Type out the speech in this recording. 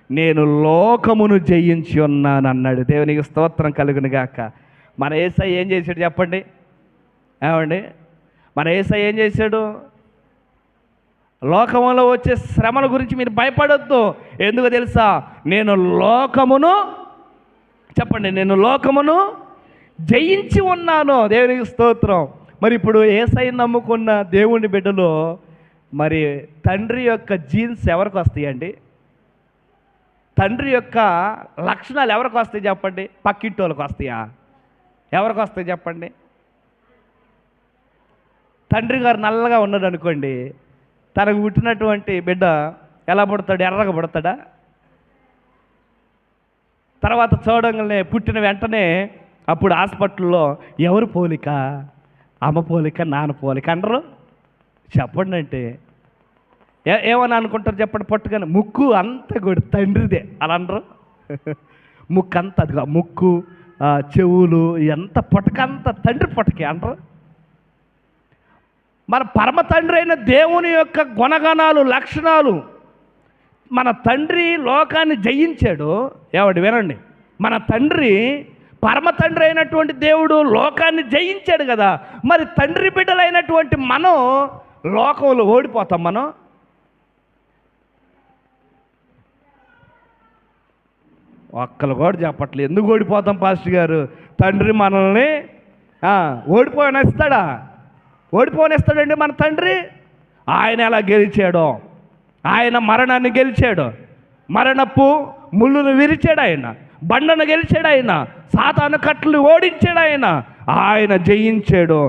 నేను లోకమును జయించి ఉన్నాను అన్నాడు. దేవునికి స్తోత్రం కలుగును గాక. మన యేసయ్య ఏం చేశాడు చెప్పండి? ఏమండి, మన యేసయ్య ఏం చేశాడు? లోకములో వచ్చే శ్రమల గురించి మీరు భయపడొద్దు. ఎందుకు తెలుసా? నేను లోకమును, చెప్పండి, నేను లోకమును జయించి ఉన్నాను. దేవునికి స్తోత్రం. మరి ఇప్పుడు యేసయ్యను నమ్ముకున్న దేవుని బిడ్డలు, మరి తండ్రి యొక్క జీన్స్ ఎవరికి వస్తాయండి? తండ్రి యొక్క లక్షణాలు ఎవరికి వస్తాయి చెప్పండి? పక్కింటి వాళ్ళకి వస్తాయా? ఎవరికి వస్తాయి చెప్పండి? తండ్రి గారు నల్లగా ఉన్నాడు అనుకోండి, తనకు పుట్టినటువంటి బిడ్డ ఎలా పుడతాడు? ఎర్రగా పుడతాడా? తర్వాత చూడంగానే పుట్టిన వెంటనే అప్పుడు హాస్పిటల్లో ఎవరు పోలిక? అమ్మ పోలిక, నాన్న పోలిక అనరు? చెప్పండి. అంటే ఏమని అనుకుంటారు చెప్పండి? పట్టుకొని ముక్కు అంతా కూడా తండ్రిదే అలా అనరు? ముక్కు అంతా, అదిగా ముక్కు, చెవులు, ఎంత పొటకంత తండ్రి పొటకే అనరు? మన పరమ తండ్రి అయిన దేవుని యొక్క గుణగణాలు, లక్షణాలు, మన తండ్రి లోకాన్ని జయించాడు. ఏమండి వినండి, మన తండ్రి, పరమ తండ్రి అయినటువంటి దేవుడు లోకాన్ని జయించాడు కదా. మరి తండ్రి బిడ్డలైనటువంటి మనం లోకంలో ఓడిపోతాం. మనం ఒక్కరు కూడా చెప్పట్లేదు. ఎందుకు ఓడిపోతాం పాస్టర్ గారు? తండ్రి మనల్ని ఓడిపోనిస్తాడా? ఓడిపోనిస్తాడండి మన తండ్రి. ఆయన ఎలా గెలిచాడో, ఆయన మరణాన్ని గెలిచాడు, మరణపు ముళ్ళును విరిచాడు, ఆయన బండను గెలిచాడు, ఆయన సాతాను కట్లు ఓడించాడు, ఆయన జయించాడు.